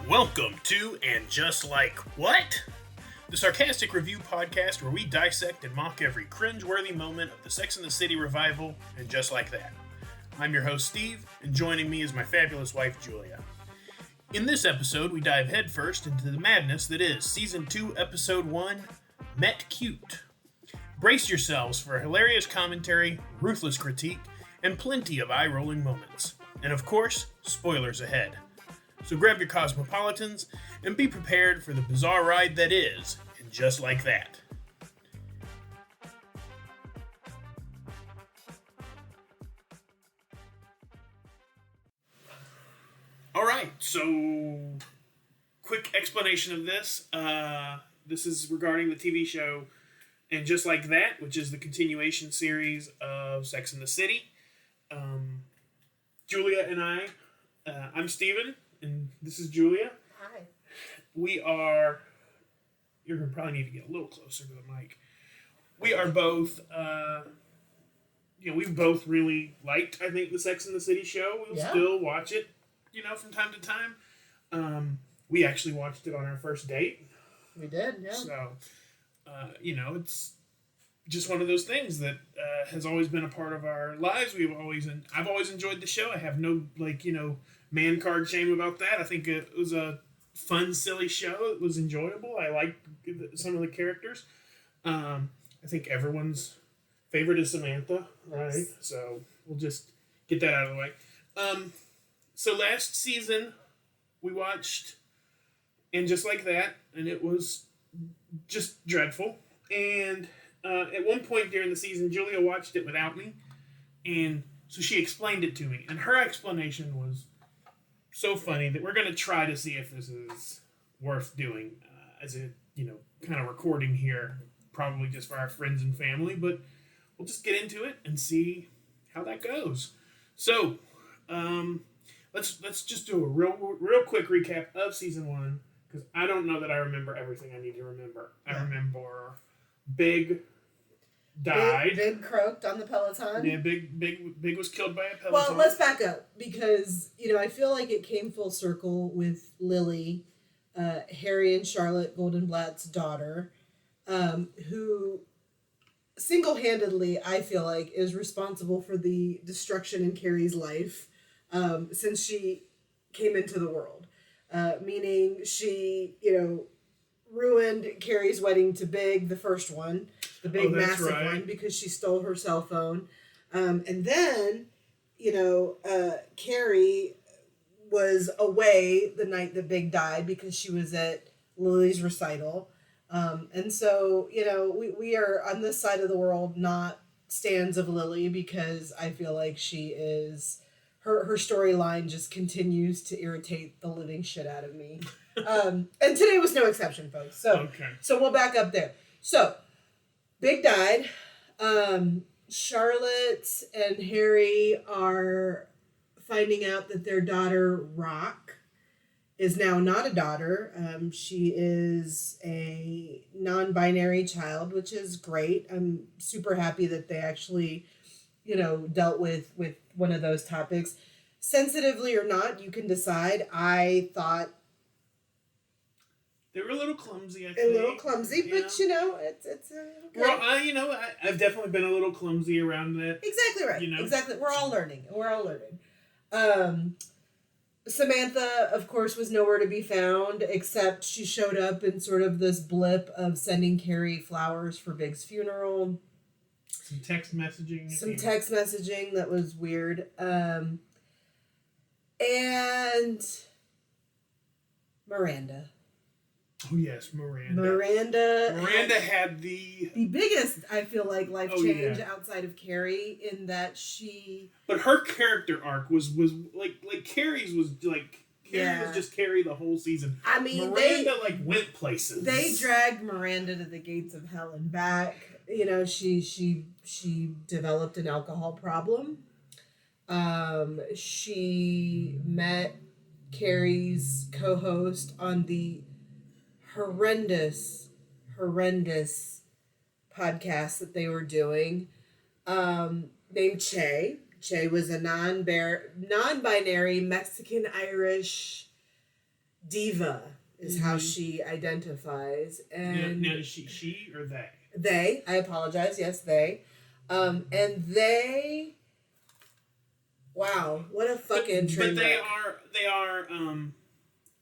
Welcome to And Just Like What? The sarcastic review podcast where we dissect and mock every cringe-worthy moment of the Sex and the City revival and just like that. I'm your host Steve, and joining me is my fabulous wife Julia. In this episode, we dive headfirst into the madness that is Season 2, Episode 1, Met Cute. Brace yourselves for hilarious commentary, ruthless critique, and plenty of eye-rolling moments. And of course, spoilers ahead. So grab your cosmopolitans and be prepared for the bizarre ride that is, and just like that. Alright, so quick explanation of this. This is regarding the TV show And Just Like That, which is the continuation series of Sex and the City. Julia and I'm Steven. And this is Julia. Hi. We are... You're going to probably need to get a little closer to the mic. We are both... we both really liked, I think, the Sex and the City show. We'll still watch it, from time to time. We actually watched it on our first date. We did, yeah. So, it's just one of those things that has always been a part of our lives. I've always enjoyed the show. I have no, man card shame about that. I think it was a fun, silly show. It was enjoyable. I liked some of the characters. I think everyone's favorite is Samantha, right? So we'll just get that out of the way. So last season we watched And Just Like That, and it was just dreadful. And at one point during the season, Julia watched it without me, and so she explained it to me. And her explanation was so funny that we're going to try to see if this is worth doing as a, kind of recording here, probably just for our friends and family, but we'll just get into it and see how that goes. So, let's just do a real quick recap of season 1, because I don't know that I remember everything I need to remember. I remember Big died. Big croaked on the Peloton. Yeah, Big was killed by a Peloton. Well, let's back up, because, I feel like it came full circle with Lily, Harry and Charlotte Goldenblatt's daughter, who single-handedly, I feel like, is responsible for the destruction in Carrie's life since she came into the world. Meaning she, ruined Carrie's wedding to Big, the first one, the big massive one, because she stole her cell phone. And then, Carrie was away the night that Big died because she was at Lily's recital. And so, we are on this side of the world not stans of Lily, because I feel like she is... Her storyline just continues to irritate the living shit out of me. And today was no exception, folks. So we'll back up there. So, Big died. Charlotte and Harry are finding out that their daughter, Rock, is now not a daughter. She is a non-binary child, which is great. I'm super happy that they actually, dealt with one of those topics. Sensitively or not, you can decide. I thought they were a little clumsy. But it's okay. Well, I've definitely been a little clumsy around that. Exactly right. Exactly. We're all learning. Samantha, of course, was nowhere to be found, except she showed up in sort of this blip of sending Carrie flowers for Big's funeral. Some text messaging that was weird. And Miranda. Oh, yes, Miranda. Miranda had the biggest, I feel like, life change outside of Carrie, in that she... But her character arc was like Carrie's was like... Carrie was just Carrie the whole season. I mean, Miranda, went places. They dragged Miranda to the gates of hell and back. She developed an alcohol problem. She met Carrie's co-host on the horrendous podcast that they were doing, named Che. Che was a non-binary Mexican-Irish diva is how she identifies. And now is she or they? They, I apologize, yes, they. And they, wow, what a fucking train But wreck. they are,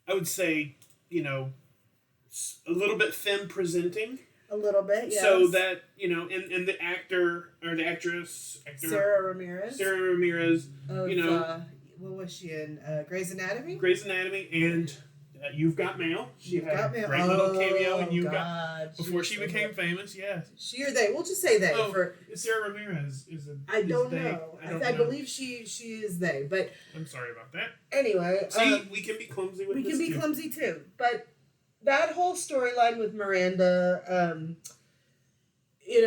I would say, a little bit femme presenting. A little bit, yes. So that, and the actor, or the actress, Sarah Ramirez. Of, what was she in? Grey's Anatomy? Grey's Anatomy, and You've Got Mail. She You've had Got a Mail. great little cameo in You've God. Got... Before she became famous, yeah. She or they? We'll just say they. Sarah Ramirez I don't know. I believe she is they, but... I'm sorry about that. Anyway. See, we can be clumsy with this, We can be clumsy, too. But that whole storyline with Miranda...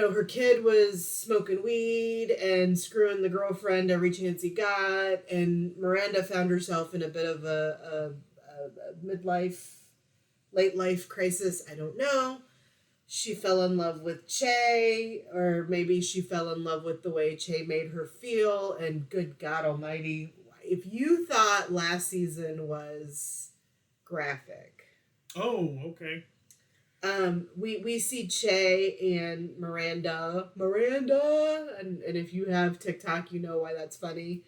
her kid was smoking weed and screwing the girlfriend every chance he got, and Miranda found herself in a bit of a midlife, late life crisis. I don't know. She fell in love with Che, or maybe she fell in love with the way Che made her feel, and good God almighty, if you thought last season was graphic. Oh, okay. We see Che and Miranda, and if you have TikTok, you know why that's funny.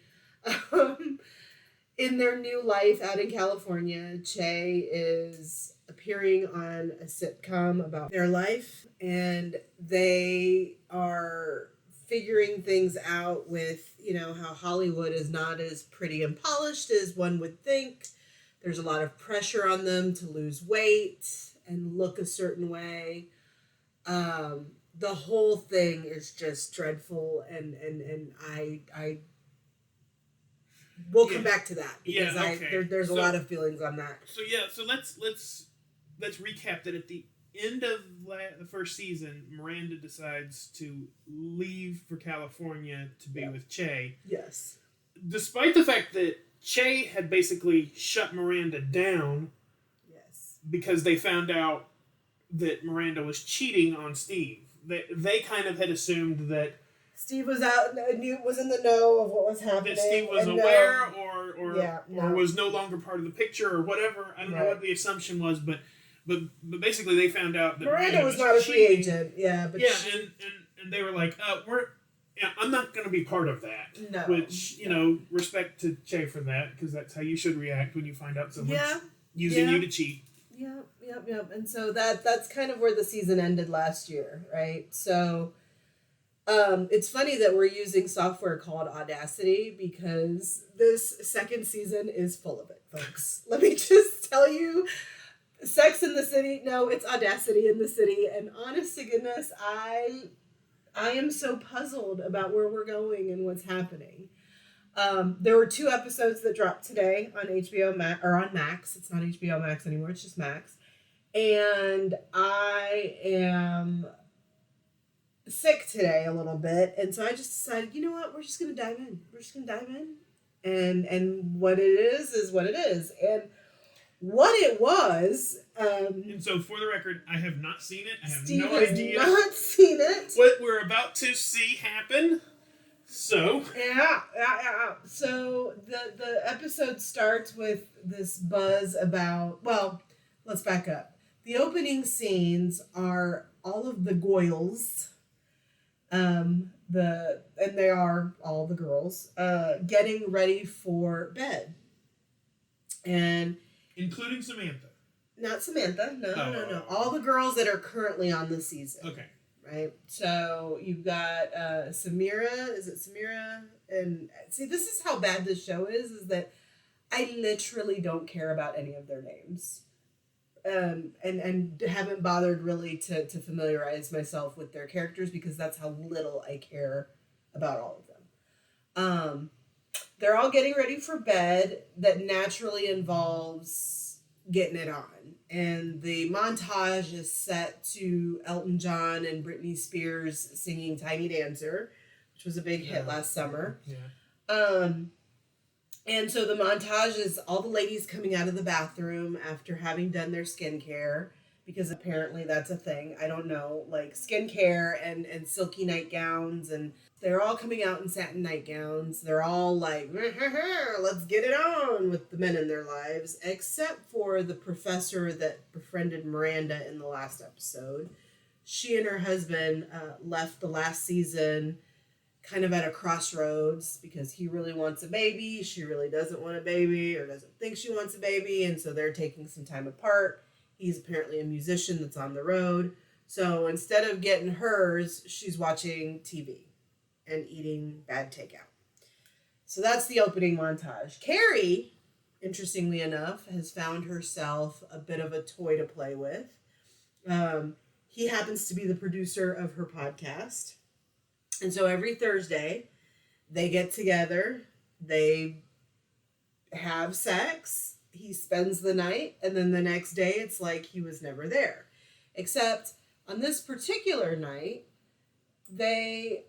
In their new life out in California, Che is appearing on a sitcom about their life, and they are figuring things out with, how Hollywood is not as pretty and polished as one would think. There's a lot of pressure on them to lose weight and look a certain way. The whole thing is just dreadful, and we'll come back to that because there's a lot of feelings on that. So let's recap that at the end of the first season, Miranda decides to leave for California to be with Che. Yes. Despite the fact that Che had basically shut Miranda down. Because they found out that Miranda was cheating on Steve. They kind of had assumed that Steve was was in the know of what was happening. That Steve was aware or was no longer part of the picture or whatever. I don't know what the assumption was, but basically they found out that Miranda was not a free agent. Yeah, but and they were like, I'm not going to be part of that. No. Which, respect to Che for that, because that's how you should react when you find out someone's using you to cheat. Yep. And so that's kind of where the season ended last year, right? So it's funny that we're using software called Audacity because this second season is full of it, folks. Let me just tell you, Sex in the City, no, it's Audacity in the City, and honest to goodness, I am so puzzled about where we're going and what's happening. There were 2 episodes that dropped today on HBO Max, or on Max. It's not HBO Max anymore. It's just Max. And I am sick today a little bit. And so I just decided, you know what? We're just going to dive in. And what it is what it is. And what it was... and so for the record, I have not seen it. I have Steve no idea. Not seen it. What we're about to see happen. So yeah. So the episode starts with this buzz about. Well, let's back up. The opening scenes are all of the Goyles, and they are all the girls, getting ready for bed, and including Samantha. Not Samantha. No. All the girls that are currently on the season. Okay. Right, so you've got Samira. Is it Samira? And see, this is how bad this show is that I literally don't care about any of their names, and haven't bothered really to familiarize myself with their characters because that's how little I care about all of them. They're all getting ready for bed. That naturally involves getting it on. And the montage is set to Elton John and Britney Spears singing Tiny Dancer, which was a big hit last summer. Yeah. And so the montage is all the ladies coming out of the bathroom after having done their skincare because apparently that's a thing. I don't know, like skincare and silky nightgowns, and they're all coming out in satin nightgowns. They're all like, let's get it on with the men in their lives, except for the professor that befriended Miranda in the last episode. She and her husband left the last season kind of at a crossroads because he really wants a baby. She really doesn't want a baby or doesn't think she wants a baby. And so they're taking some time apart. He's apparently a musician that's on the road. So instead of getting hers, she's watching TV and eating bad takeout. So that's the opening montage. Carrie, interestingly enough, has found herself a bit of a toy to play with. He happens to be the producer of her podcast. And so every Thursday, they get together, they have sex, he spends the night, and then the next day it's like he was never there. Except on this particular night, they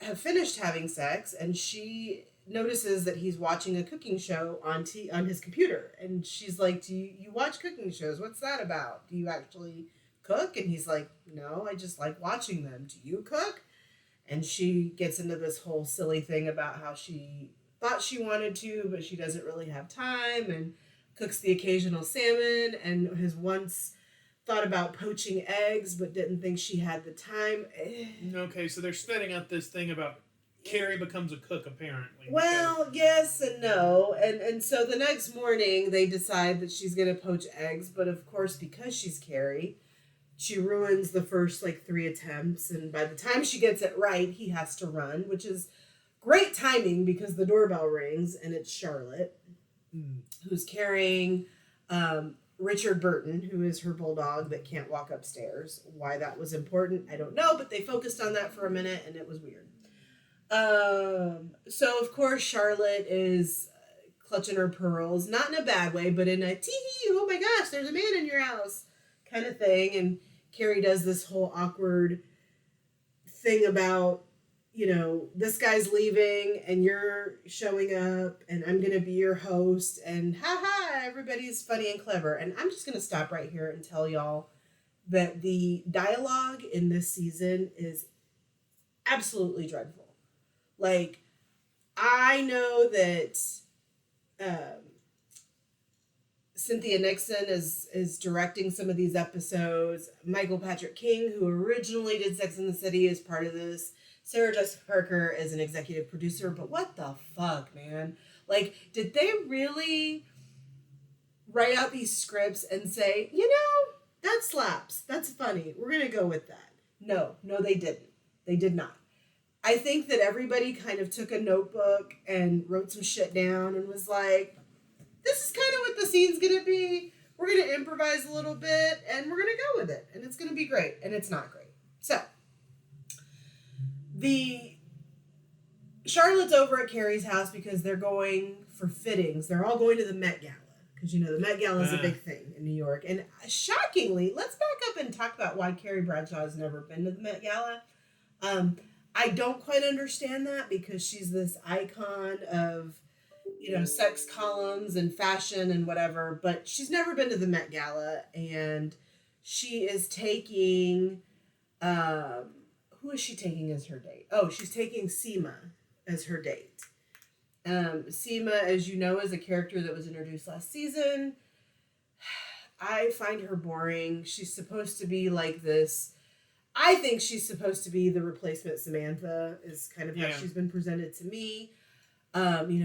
have finished having sex, and she notices that he's watching a cooking show on his computer. And she's like, do you watch cooking shows? What's that about? Do you actually cook? And he's like, no, I just like watching them. Do you cook? And she gets into this whole silly thing about how she thought she wanted to, but she doesn't really have time, and cooks the occasional salmon, and has once thought about poaching eggs, but didn't think she had the time. Okay, so they're setting up this thing about Carrie becomes a cook, apparently. Well, yes and no. And so the next morning, they decide that she's going to poach eggs, but of course, because she's Carrie, she ruins the first, 3 attempts, and by the time she gets it right, he has to run, which is great timing because the doorbell rings, and it's Charlotte, who's carrying Richard Burton, who is her bulldog that can't walk upstairs. Why that was important, I don't know, but they focused on that for a minute, and it was weird. So, of course, Charlotte is clutching her pearls, not in a bad way, but in a tee-hee, oh my gosh, there's a man in your house kind of thing. And Carrie does this whole awkward thing about, this guy's leaving and you're showing up and I'm going to be your host and everybody's funny and clever. And I'm just going to stop right here and tell y'all that the dialogue in this season is absolutely dreadful. I know that Cynthia Nixon is directing some of these episodes. Michael Patrick King, who originally did Sex and the City, is part of this. Sarah Jessica Parker is an executive producer. But what the fuck, man? Did they really write out these scripts and say, that slaps. That's funny. We're going to go with that. No, they didn't. They did not. I think that everybody kind of took a notebook and wrote some shit down and was like, this is kind of what the scene's going to be. We're going to improvise a little bit and we're going to go with it. And it's going to be great. And it's not great. So, Charlotte's over at Carrie's house because they're going for fittings. They're all going to the Met Gala. Because, the Met Gala is a big thing in New York. And shockingly, let's back up and talk about why Carrie Bradshaw has never been to the Met Gala. I don't quite understand that because she's this icon of, sex columns and fashion and whatever, but she's never been to the Met Gala, and she is taking, who is she taking as her date? Oh, she's taking Seema as her date. Seema, as you know, is a character that was introduced last season. I find her boring. She's supposed to be like this. I think she's supposed to be the replacement Samantha, is kind of how she's been presented to me.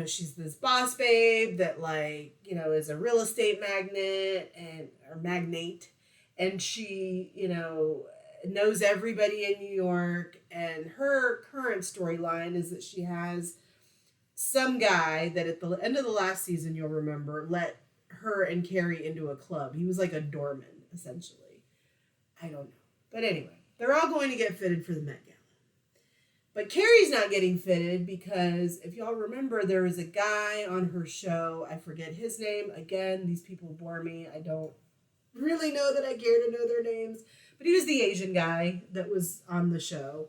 She's this boss babe that is a real estate magnate, and she, knows everybody in New York, and her current storyline is that she has some guy that at the end of the last season, you'll remember, let her and Carrie into a club. He was like a doorman, essentially. I don't know. But anyway, they're all going to get fitted for the Met Gala. But Carrie's not getting fitted because, if y'all remember, there was a guy on her show. I forget his name. Again, these people bore me. I don't really know that I care to know their names. But he was the Asian guy that was on the show.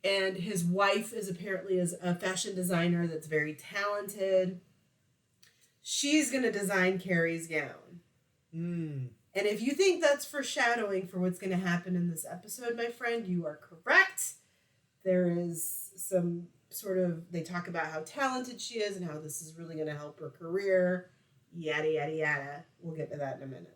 And his wife is apparently a fashion designer that's very talented. She's going to design Carrie's gown. And if you think that's foreshadowing for what's going to happen in this episode, my friend, you are correct. There is some sort of, they talk about how talented she is and how this is really going to help her career. Yada, yada, yada. We'll get to that in a minute.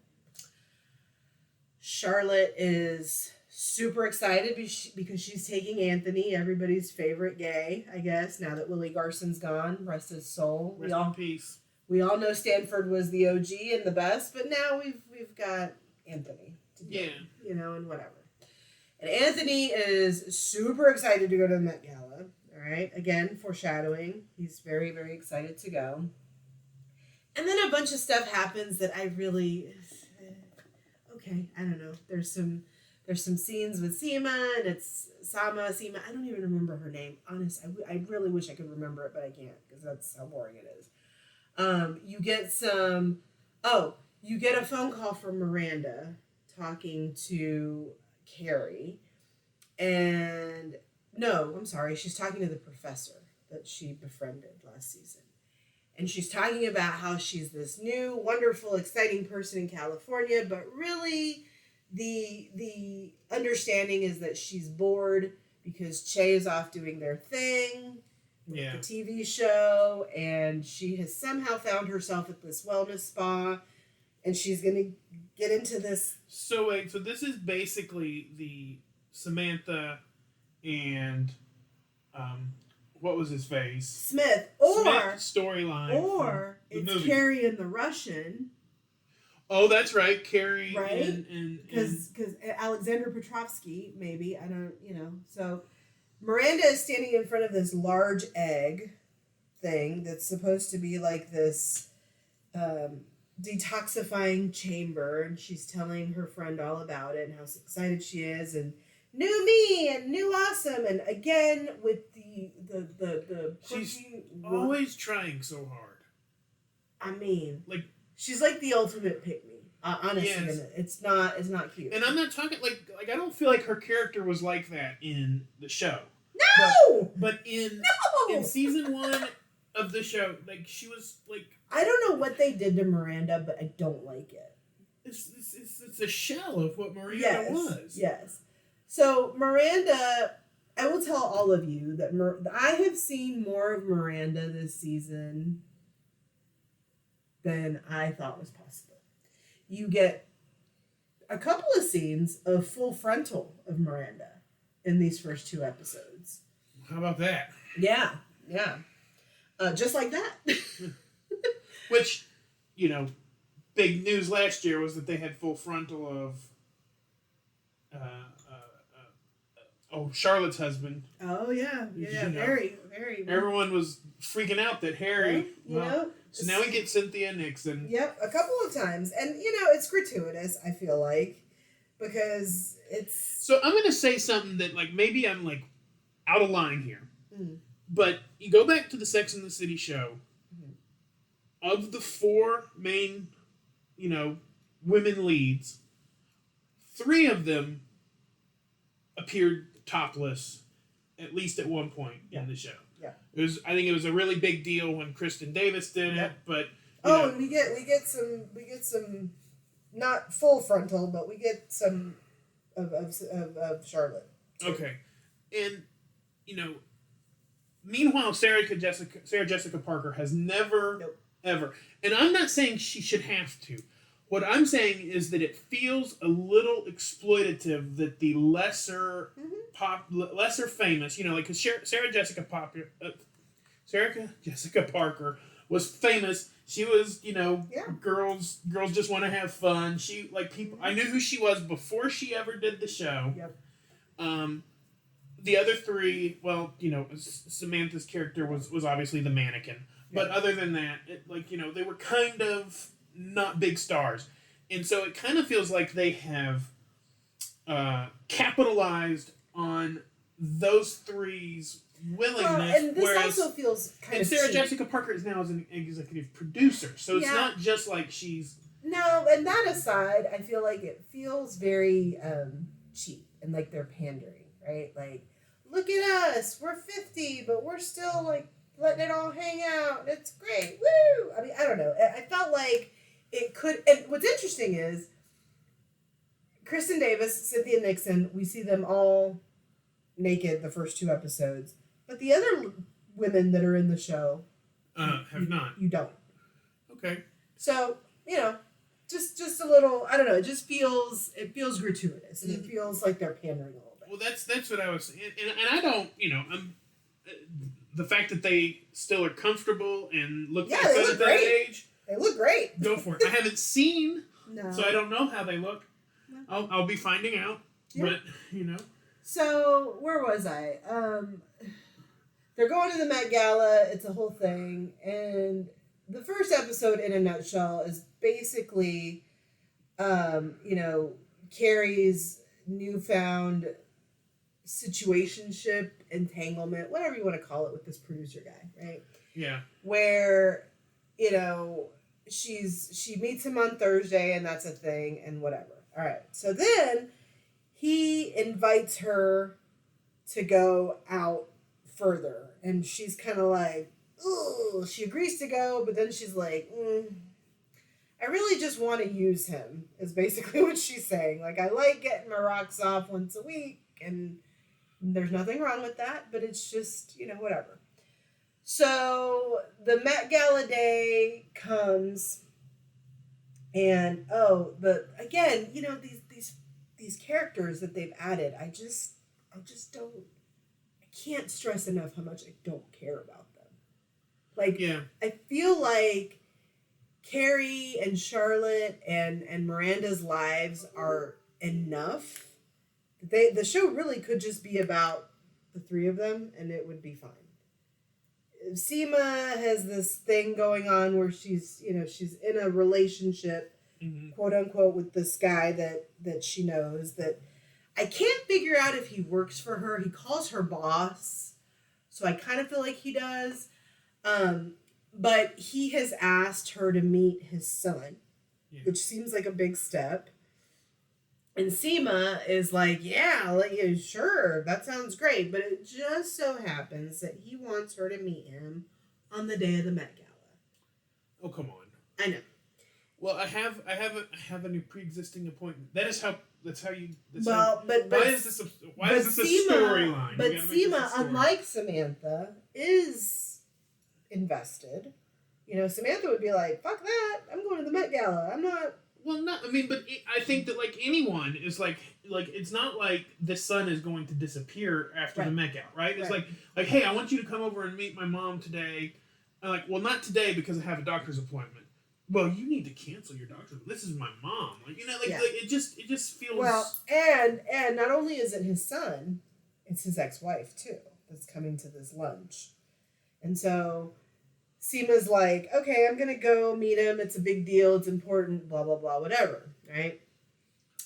Charlotte is super excited because she's taking Anthony, everybody's favorite gay, I guess, now that Willie Garson's gone. Rest his soul. Rest in peace. We all know Stanford was the OG and the best, but now we've got Anthony to do, you know, and whatever. And Anthony is super excited to go to the Met Gala. All right, again, foreshadowing. He's very, very excited to go. And then a bunch of stuff happens that I really, okay, I don't know. There's some scenes with Seema, and it's Seema. I don't even remember her name. Honest, I really wish I could remember it, but I can't because that's how boring it is. You get a phone call from Miranda talking to Carrie, and no, I'm sorry, she's talking to the professor that she befriended last season. And she's talking about how she's this new, wonderful, exciting person in California, but really the understanding is that she's bored because Che is off doing their thing. The TV show, and she has somehow found herself at this wellness spa, and she's gonna get into this. So wait, so this is basically the Samantha and what was his face? Smith storyline, or it's Carrie and the Russian. Oh, that's right, Carrie, right? And because Alexander Petrovsky, maybe, I don't, so. Miranda is standing in front of this large egg thing that's supposed to be like this detoxifying chamber, and she's telling her friend all about it and how excited she is, and new me and new awesome, and again with the she's always trying so hard. I mean, like she's like the ultimate pick-me. Honestly, yes. It's not cute. And I'm not talking like I don't feel like her character was like that in the show. No! But in season 1 of the show, like she was like, I don't know what they did to Miranda, but I don't like it. It's a shell of what Miranda was. Yes. So Miranda, I will tell all of you that I have seen more of Miranda this season than I thought was possible. You get a couple of scenes of full frontal of Miranda in these first 2 episodes. How about that? Yeah. Just like that. Which, big news last year was that they had full frontal of Charlotte's husband. Oh, yeah. Very, very. Everyone was freaking out that Harry... So now we get Cynthia Nixon. Yep, a couple of times. And, it's gratuitous, I feel like, because it's... So I'm going to say something that, maybe I'm, out of line here. But you go back to the Sex and the City show. Of the 4 main, women leads, 3 of them appeared topless, at least at one point in the show. Yeah. I think it was a really big deal when Kristen Davis did it, but and we get some not full frontal, but we get some of Charlotte. Too. Okay. And meanwhile Sarah Jessica Parker has never ever, and I'm not saying she should have to. What I'm saying is that it feels a little exploitative that the lesser famous, because Sarah Jessica Parker was famous. She was, girls just want to have fun. She people. I knew who she was before she ever did the show. Yep. The other 3, well, Samantha's character was obviously the mannequin, but other than that, they were kind of not big stars, and so it kind of feels like they have capitalized on those 3's willingness. And this also feels kind of Sarah cheap. Jessica Parker is now as an executive producer, so it's not just like she's... No, and that aside, I feel like it feels very cheap and like they're pandering, right? Like, look at us, we're 50, but we're still letting it all hang out. It's great, woo! I mean, I don't know. I felt like it could, and what's interesting is Kristen Davis, Cynthia Nixon, we see them all naked the first 2 episodes. But the other women that are in the show... have not. You don't. Okay. So, just a little, I don't know, it feels gratuitous. And it feels like they're pandering a little bit. Well, that's what I was... And I don't, the fact that they still are comfortable and look that good at that age... They look great. Go for it. I haven't seen, no. so I don't know how they look. No. I'll be finding out, but, So, where was I? They're going to the Met Gala. It's a whole thing. And the first episode, in a nutshell, is basically, Carrie's newfound situationship, entanglement, whatever you want to call it, with this producer guy, right? Yeah. Where, she meets him on Thursday, and that's a thing, and whatever. All right. So then he invites her to go out further, and she's kind of like, ooh, she agrees to go, but then she's like, I really just want to use him, is basically what she's saying. Like, I like getting my rocks off once a week, and there's nothing wrong with that, but it's just, whatever. So the Met Gala day comes, and again, these characters that they've added, I just don't, I can't stress enough how much I don't care about them. Like, yeah. I feel like Carrie and Charlotte and Miranda's lives are enough. The show really could just be about the 3 of them, and it would be fine. Seema has this thing going on where she's in a relationship, quote unquote, with this guy that she knows, that I can't figure out if he works for her. He calls her boss, so I kind of feel like he does. But he has asked her to meet his son, which seems like a big step. And Seema is like, yeah, sure, that sounds great. But it just so happens that he wants her to meet him on the day of the Met Gala. Oh, come on. I know. Well, I have a new pre-existing appointment. That's how you. Why is this a storyline? But Seema, unlike Samantha, is invested. Samantha would be like, fuck that, I'm going to the Met Gala. I'm not... Well, I think that, anyone is, it's not like the son is going to disappear after the Met Gala, right? It's like, hey, I want you to come over and meet my mom today. I'm like, well, not today because I have a doctor's appointment. Well, you need to cancel your doctor's appointment. This is my mom. It just feels... Well, and not only is it his son, it's his ex-wife, too, that's coming to this lunch. And so... Seema's like, okay, I'm going to go meet him. It's a big deal. It's important, blah, blah, blah, whatever, right?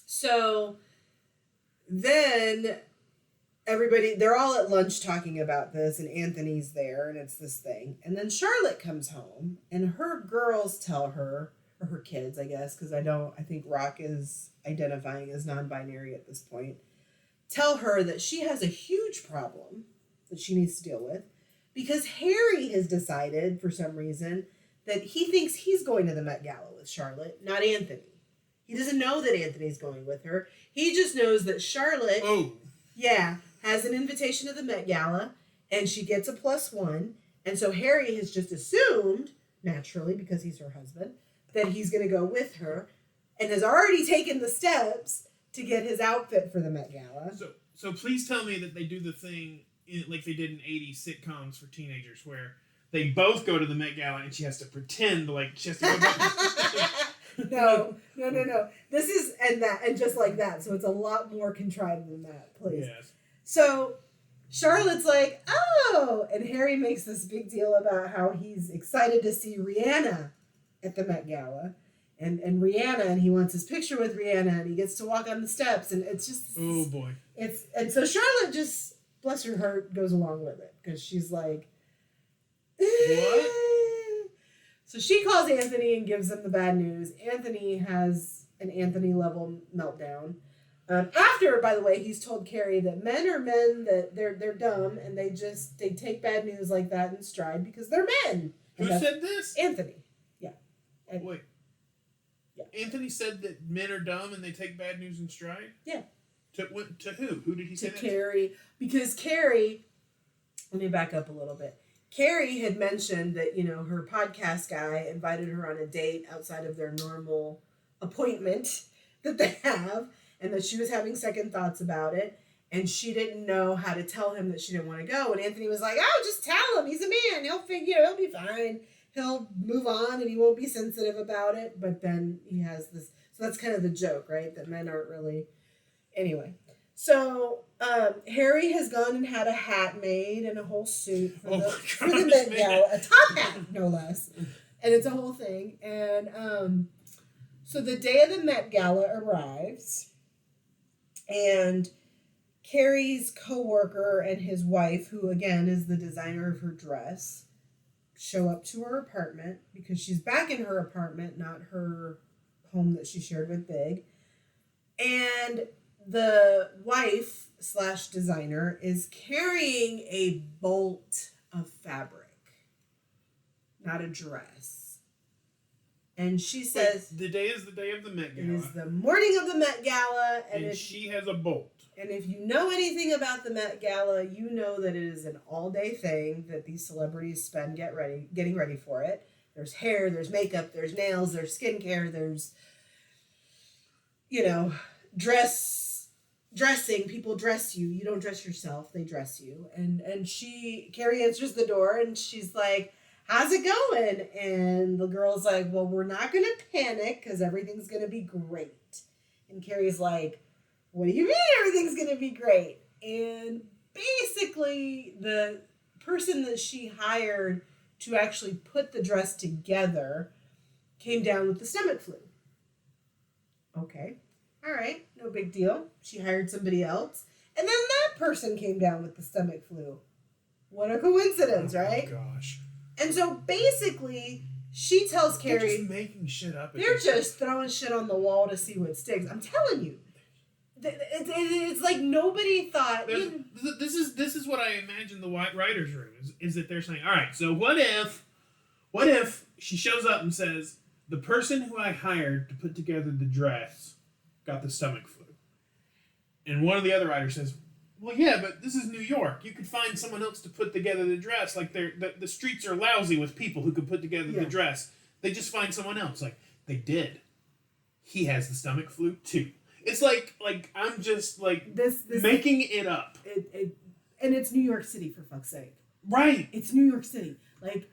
So then they're all at lunch talking about this, and Anthony's there, and it's this thing. And then Charlotte comes home, and her girls tell her, or her kids, I guess, because I think Rock is identifying as non-binary at this point, tell her that she has a huge problem that she needs to deal with. Because Harry has decided, for some reason, that he thinks he's going to the Met Gala with Charlotte, not Anthony. He doesn't know that Anthony's going with her. He just knows that Charlotte, has an invitation to the Met Gala, and she gets a +1. And so Harry has just assumed, naturally, because he's her husband, that he's going to go with her, and has already taken the steps to get his outfit for the Met Gala. So please tell me that they do the thing... like they did in 80s sitcoms for teenagers, where they both go to the Met Gala and she has to pretend like she has to go back. No. This is and just like that. So it's a lot more contrived than that, please. Yes. So Charlotte's like, oh, and Harry makes this big deal about how he's excited to see Rihanna at the Met Gala. And Rihanna, and he wants his picture with Rihanna, and he gets to walk on the steps, and it's just... Oh, boy. And so Charlotte just... bless her heart, goes along with it. Because she's like... What? So she calls Anthony and gives him the bad news. Anthony has an Anthony-level meltdown. After, by the way, he's told Carrie that men are men, that they're dumb, and they take bad news like that in stride because they're men. Who said this? Anthony. Yeah. Wait. Yeah. Anthony said that men are dumb and they take bad news in stride? Yeah. To who? Who did he say that to? Carrie. Because Carrie, let me back up a little bit. Carrie had mentioned that, her podcast guy invited her on a date outside of their normal appointment that they have, and that she was having second thoughts about it, and she didn't know how to tell him that she didn't want to go. And Anthony was like, "Oh, just tell him. He's a man. He'll he'll be fine. He'll move on and he won't be sensitive about it." But then he has this, so that's kind of the joke, right? That men aren't really, anyway. So Harry has gone and had a hat made and a whole suit for the Met Gala, a top hat, no less. And it's a whole thing. And so the day of the Met Gala arrives, and Carrie's co-worker and his wife, who again is the designer of her dress, show up to her apartment because she's back in her apartment, not her home that she shared with Big. And the wife / designer is carrying a bolt of fabric, not a dress. And she says... the day is the day of the Met Gala. It is the morning of the Met Gala. And she has a bolt. And if you know anything about the Met Gala, you know that it is an all-day thing that these celebrities spend getting ready for it. There's hair, there's makeup, there's nails, there's skincare, there's, dressing. People dress you. You don't dress yourself. They dress you. And Carrie answers the door and she's like, "How's it going?" And the girl's like, "Well, we're not going to panic because everything's going to be great." And Carrie's like, "What do you mean everything's going to be great?" And basically the person that she hired to actually put the dress together came down with the stomach flu. Okay. All right, no big deal. She hired somebody else. And then that person came down with the stomach flu. What a coincidence, right? Oh, gosh. And so basically, she tells Carrie... They're just making shit up. They're just throwing shit on the wall to see what sticks. I'm telling you. It's like nobody thought... This is what I imagine the writer's room is that they're saying, all right, so what if she shows up and says, the person who I hired to put together the dress got the stomach flu. And one of the other writers says, well, yeah, but this is New York. You could find someone else to put together the dress. Like, the streets are lousy with people who could put together the dress. They just find someone else. Like, they did. He has the stomach flu, too. It's like I'm just, this making it up. And it's New York City, for fuck's sake. Right. It's New York City. Like,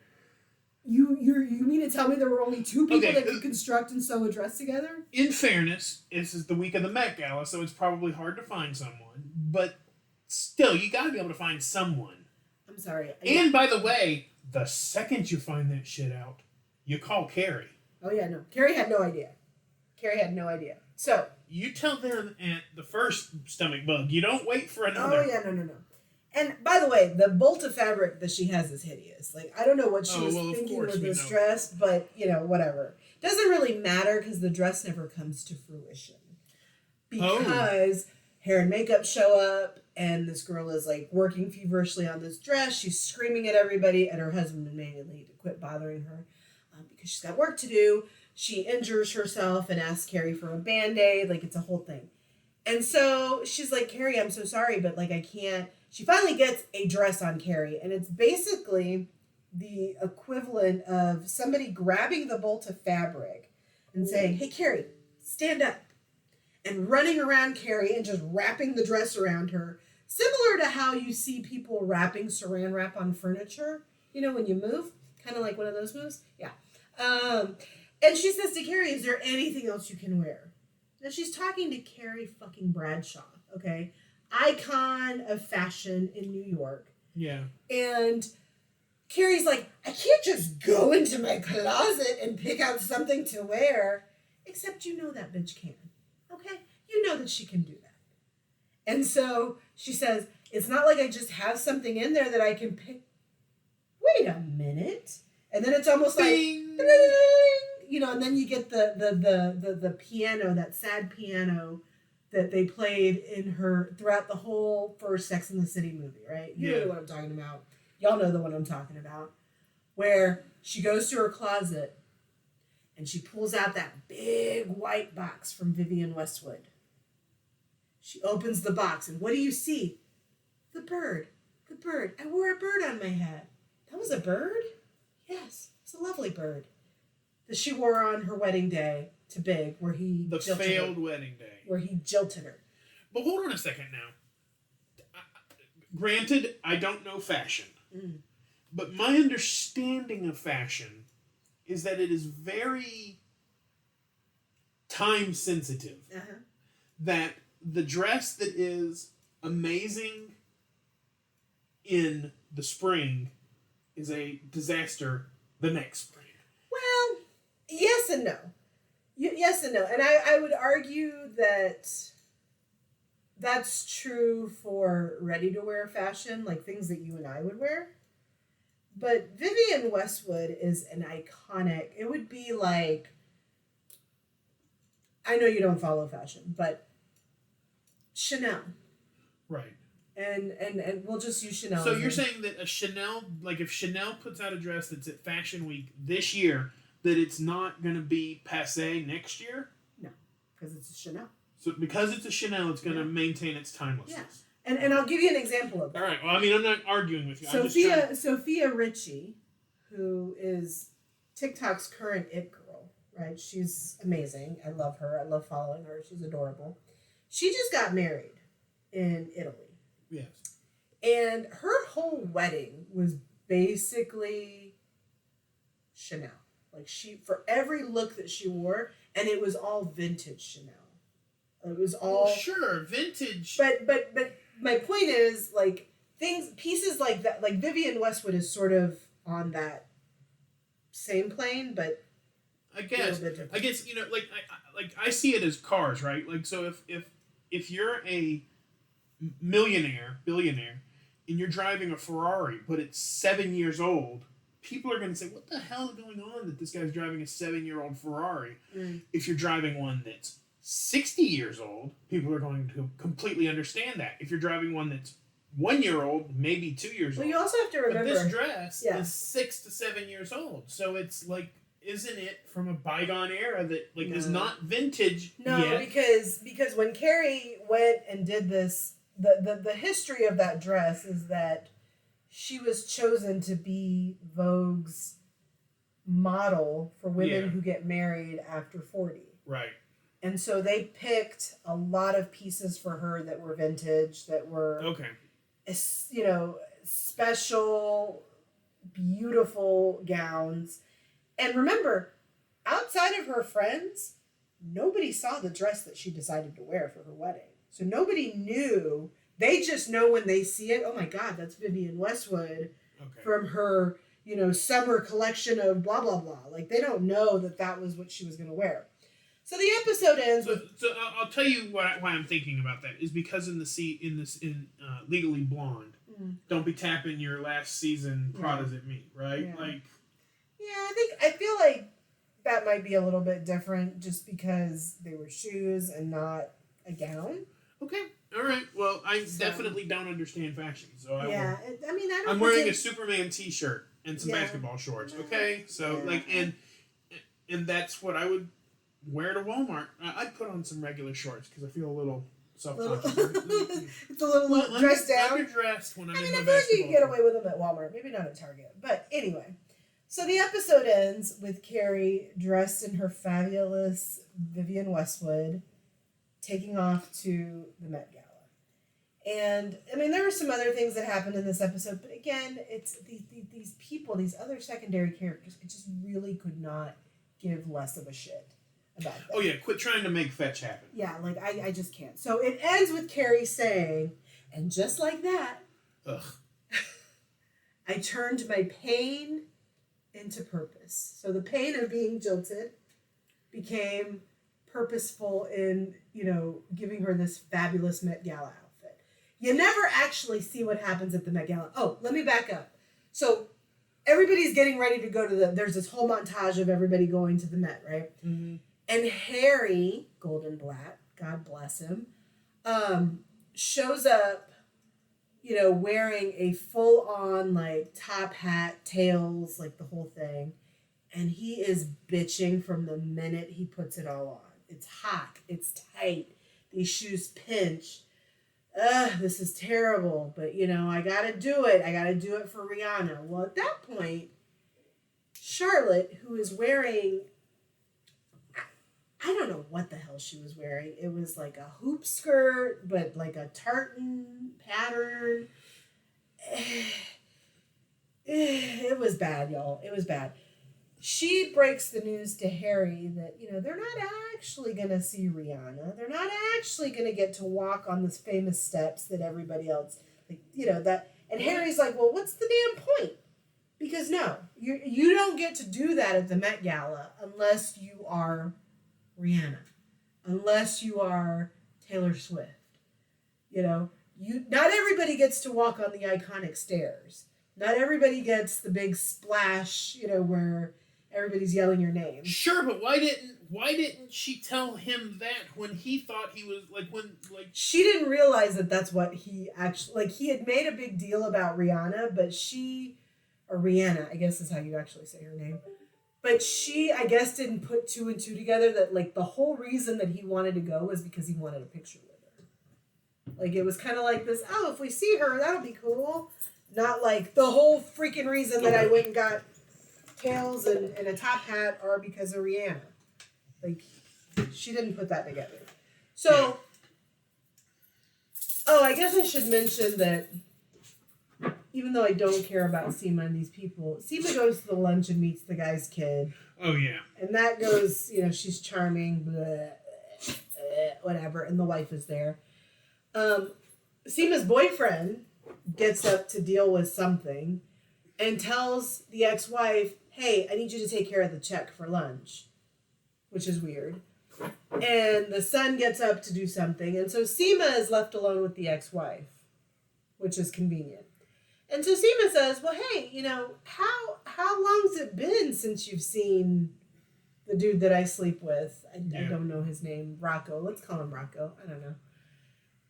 you mean to tell me there were only two people that could construct and sew a dress together? In fairness, this is the week of the Met Gala, so it's probably hard to find someone. But still, you got to be able to find someone. I'm sorry. And by the way, the second you find that shit out, you call Carrie. Oh, yeah, no. Carrie had no idea. So... You tell them at the first stomach bug. You don't wait for another. Oh, yeah, no. And by the way, the bolt of fabric that she has is hideous. Like, I don't know what she was thinking with this dress, but, whatever. Doesn't really matter because the dress never comes to fruition. Because hair and makeup show up, and this girl is, working feverishly on this dress. She's screaming at everybody, and her husband immediately to quit bothering her because she's got work to do. She injures herself and asks Carrie for a Band-Aid. It's a whole thing. And so she's like, "Carrie, I'm so sorry, but, I can't." She finally gets a dress on Carrie, and it's basically the equivalent of somebody grabbing the bolt of fabric and saying, "Hey, Carrie, stand up," and running around Carrie and just wrapping the dress around her, similar to how you see people wrapping saran wrap on furniture, when you move, kind of like one of those moves. Yeah. And she says to Carrie, "Is there anything else you can wear?" Now, she's talking to Carrie fucking Bradshaw, okay? Icon of fashion in New York. Yeah. And Carrie's like, "I can't just go into my closet and pick out something to wear." Except that bitch can, okay? You know that she can do that. And so she says, "It's not like I just have something in there that I can pick." Wait a minute. And then it's almost Bing. like... and then you get the piano, that sad piano that they played in her throughout the whole first Sex and the City movie, right? You know what I'm talking about. Y'all know the one I'm talking about. Where she goes to her closet And she pulls out that big white box from Vivian Westwood. She opens the box, and what do you see? The bird. The bird. I wore a bird on my head. That was a bird? Yes, it's a lovely bird that she wore on her wedding day to Big, where he failed wedding day. Where he jilted her. But hold on a second now. Granted, I don't know fashion. But my understanding of fashion is that it is very time sensitive. That the dress that is amazing in the spring is a disaster the next spring. Well, yes and no. Yes and no. And I would argue that that's true for ready-to-wear fashion, like things that you and I would wear. But Vivian Westwood is an iconic... It would be like... I know you don't follow fashion, but Chanel. Right. And we'll just use Chanel. So you're saying that a Chanel, like if Chanel puts out a dress that's at Fashion Week this year, that it's not going to be passé next year? No, because it's a Chanel. So because it's a Chanel, it's going to maintain its timelessness. Yeah. And I'll give you an example of that. All right. Well, I mean, I'm not arguing with you. Sophia Richie, who is TikTok's current it girl, right? She's amazing. I love her. I love following her. She's adorable. She just got married in Italy. Yes. And her whole wedding was basically Chanel. Like for every look that she wore, and it was all vintage Chanel. It was all sure, vintage. But my point is, like, pieces like that, like Vivian Westwood is sort of on that same plane, but I guess you know, I see it as cars, right? Like, so if you're a billionaire, and you're driving a Ferrari, but it's 7 years old, people are going to say, what the hell is going on that this guy's driving a 7-year-old Ferrari? If you're driving one that's 60 years old, people are going to completely understand that. If you're driving one that's 1 year old, maybe 2 years old. Well, you also have to remember... But this dress is 6 to 7 years old. So it's like, isn't it from a bygone era that is not vintage yet? because when Carrie went and did this, the history of that dress is that she was chosen to be Vogue's model for women who get married after 40. Right. And so they picked a lot of pieces for her that were vintage, that were, special, beautiful gowns. And remember, outside of her friends, nobody saw the dress that she decided to wear for her wedding. So nobody knew. They just know when they see it, oh my God, that's Vivian Westwood from her, summer collection of blah, blah, blah. Like, they don't know that was what she was going to wear. So the episode ends So I'll tell you why I'm thinking about that is because in Legally Blonde, don't be tapping your last season Pradas at me, right? Yeah. I feel like that might be a little bit different just because they were shoes and not a gown. Okay. All right. Well, I definitely don't understand fashion, so I'm wearing a Superman T-shirt and some basketball shorts. Okay, so and that's what I would wear to Walmart. I'd put on some regular shorts because I feel a little self-conscious. It's a little dressed down. Underdressed when I'm in my I feel like basketball. you can get away with them at Walmart, maybe not at Target, but anyway. So the episode ends with Carrie dressed in her fabulous Vivian Westwood, taking off to the Met Gala. And, there were some other things that happened in this episode, but again, it's these people, these other secondary characters, it just really could not give less of a shit about them. Oh yeah, quit trying to make fetch happen. Yeah, I just can't. So it ends with Carrie saying, and just like that, I turned my pain into purpose. So the pain of being jilted became purposeful in, giving her this fabulous Met Gala outfit. You never actually see what happens at the Met Gala. Oh, let me back up. So everybody's getting ready to go to there's this whole montage of everybody going to the Met, right? Mm-hmm. And Harry Goldenblatt, God bless him, shows up, wearing a full-on, top hat, tails, the whole thing. And he is bitching from the minute he puts it all on. It's hot. It's tight. These shoes pinch. Ugh, this is terrible. But, I got to do it. I got to do it for Rihanna. Well, at that point, Charlotte, who is wearing... I don't know what the hell she was wearing. It was like a hoop skirt, but like a tartan pattern. It was bad, y'all. It was bad. She breaks the news to Harry that, they're not actually going to see Rihanna. They're not actually going to get to walk on the famous steps that everybody else, that. And Harry's like, well, what's the damn point? Because no, you don't get to do that at the Met Gala unless you are Rihanna, unless you are Taylor Swift. Not everybody gets to walk on the iconic stairs. Not everybody gets the big splash, where everybody's yelling your name. Sure, but why didn't she tell him that when he thought he was she didn't realize that that's what he actually he had made a big deal about Rihanna, but or Rihanna, I guess is how you actually say her name. But she, I guess, didn't put two and two together that, the whole reason that he wanted to go was because he wanted a picture with her. It was kind of like this, oh, if we see her, that'll be cool. Not the whole freaking reason that I went and got tails and a top hat are because of Rihanna. She didn't put that together. So, I guess I should mention that even though I don't care about Seema and these people, Seema goes to the lunch and meets the guy's kid. Oh, yeah. And that goes, she's charming, blah, whatever, and the wife is there. Seema's boyfriend gets up to deal with something and tells the ex-wife, hey, I need you to take care of the check for lunch, which is weird. And the son gets up to do something, and so Seema is left alone with the ex-wife, which is convenient. And so Seema says, well, hey, how long's it been since you've seen the dude that I sleep with? I don't know his name. Rocco. Let's call him Rocco. I don't know.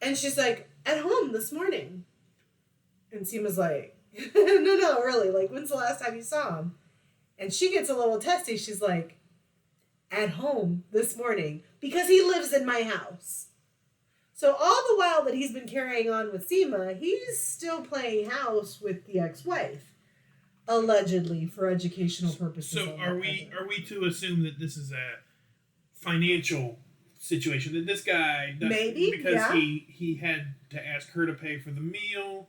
And she's like, at home this morning. And Seema's like, no, really. When's the last time you saw him? And she gets a little testy. She's like, at home this morning. Because he lives in my house. So all the while that he's been carrying on with Seema, he's still playing house with the ex-wife, allegedly for educational purposes. So are we to assume that this is a financial situation, that this guy maybe because he had to ask her to pay for the meal,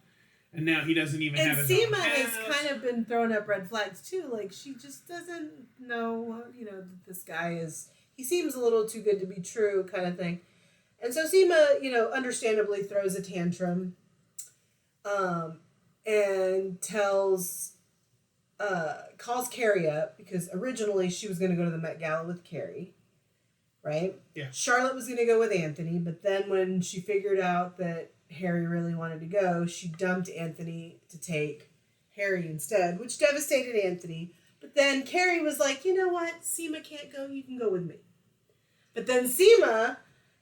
and now he doesn't even have his own house. And Seema has kind of been throwing up red flags too. She just doesn't know, that this guy is. He seems a little too good to be true, kind of thing. And so Seema, understandably throws a tantrum and calls Carrie up because originally she was going to go to the Met Gala with Carrie, right? Yeah. Charlotte was going to go with Anthony, but then when she figured out that Harry really wanted to go, she dumped Anthony to take Harry instead, which devastated Anthony. But then Carrie was like, you know what? Seema can't go. You can go with me. But then Seema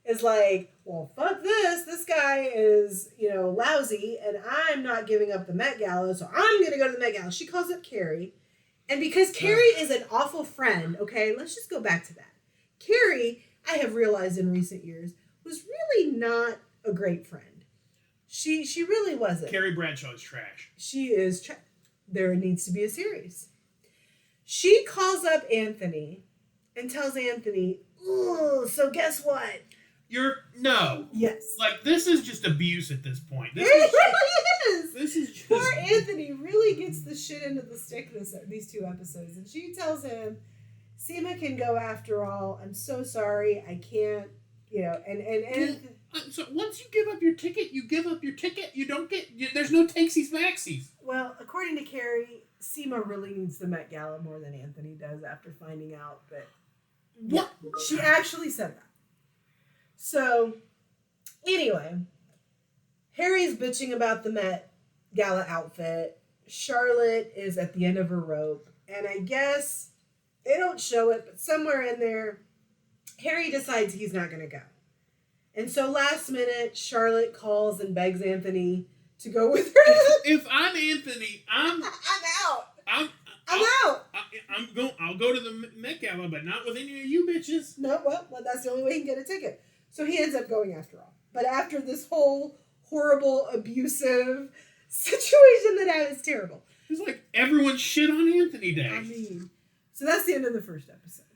is like, well, fuck this. This guy is, lousy, and I'm not giving up the Met Gala, so I'm going to go to the Met Gala. She calls up Carrie. And because Carrie is an awful friend, okay, let's just go back to that. Carrie, I have realized in recent years, was really not a great friend. She really wasn't. Carrie Bradshaw is trash. She is trash. There needs to be a series. She calls up Anthony and tells Anthony, ooh, so guess what? No. Yes. This is just abuse at this point. It really is. This is just... Poor Anthony really gets the shit into the stick these 2 episodes. And she tells him, Seema can go after all. I'm so sorry. I can't, and so once you give up your ticket, you give up your ticket. You don't get... there's no takesies backsies. Well, according to Carrie, Seema really needs the Met Gala more than Anthony does after finding out that... What? Yeah, she actually said that. So, anyway, Harry's bitching about the Met Gala outfit. Charlotte is at the end of her rope. And I guess they don't show it, but somewhere in there, Harry decides he's not going to go. And so last minute, Charlotte calls and begs Anthony to go with her. If I'm Anthony, I'm out. I'm out. I'll go to the Met Gala, but not with any of you bitches. No, well, that's the only way he can get a ticket. So he ends up going after all. But after this whole horrible, abusive situation that was terrible. It's like everyone shit on Anthony Day. I mean, so that's the end of the first episode.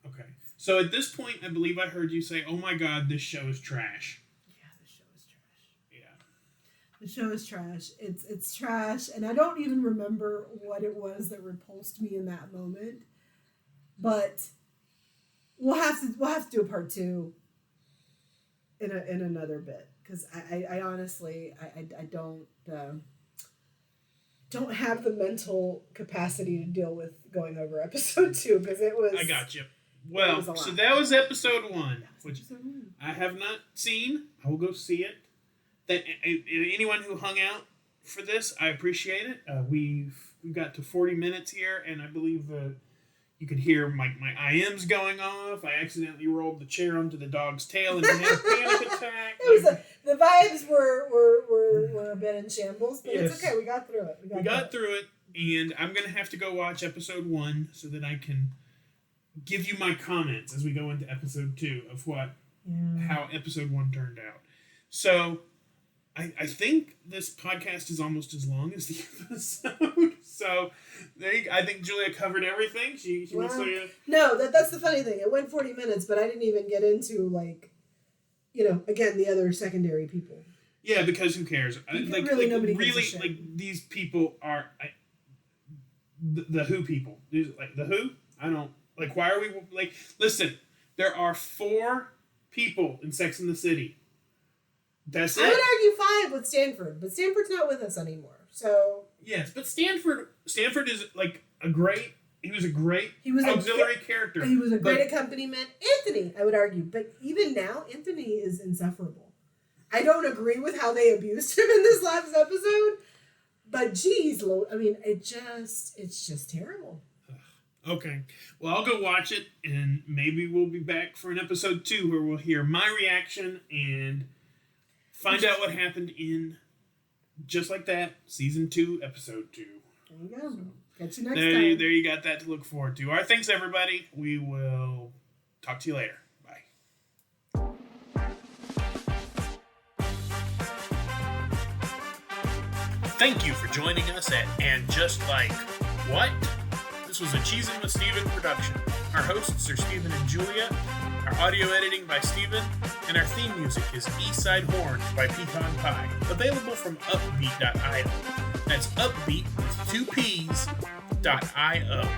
Okay. So at this point, I believe I heard you say, "Oh my God, this show is trash." Yeah, the show is trash. Yeah. The show is trash. It's trash, and I don't even remember what it was that repulsed me in that moment. But we'll have to do a part 2 in another bit, because I honestly I don't have the mental capacity to deal with going over episode 2, because it was. I got you. Well, so that was episode 1, which I have not seen. I will go see it. That anyone who hung out for this, I appreciate it. We've got to 40 minutes here, and I believe you could hear my IMs going off. I accidentally rolled the chair onto the dog's tail and had a panic attack. The vibes were a bit in shambles, but yes. It's okay. We got through it. We got through it, and I'm going to have to go watch episode 1 so that I can give you my comments as we go into episode 2 of how episode 1 turned out. So I think this podcast is almost as long as the episode. So I think Julia covered everything. She wants to. No, that's the funny thing. It went 40 minutes, but I didn't even get into again, the other secondary people. Yeah, because who cares? Nobody gives a shit. Like these people are the Who people. Like the Who. I don't like. Why are we like? Listen, there are 4 people in Sex and the City. That's it. I would argue 5 with Stanford, but Stanford's not with us anymore. So yes, but Stanford is like he was a great auxiliary character. He was a great accompaniment. Anthony, I would argue, but even now, Anthony is insufferable. I don't agree with how they abused him in this last episode, but geez, I mean, it's just terrible. Okay, well, I'll go watch it, and maybe we'll be back for an episode 2 where we'll hear my reaction and find out what happened in Just Like That, Season 2, Episode 2. There you go. Catch you next time. time. There you got that to look forward to. All right, thanks, everybody. We will talk to you later. Bye. Thank you for joining us at And Just Like What? This was a Cheesin' with Steven production. Our hosts are Steven and Julia. Our audio editing by Steven, and our theme music is Eastside Horns by Pecan Pie, available from upbeat.io. That's upbeat with 2 P's.io.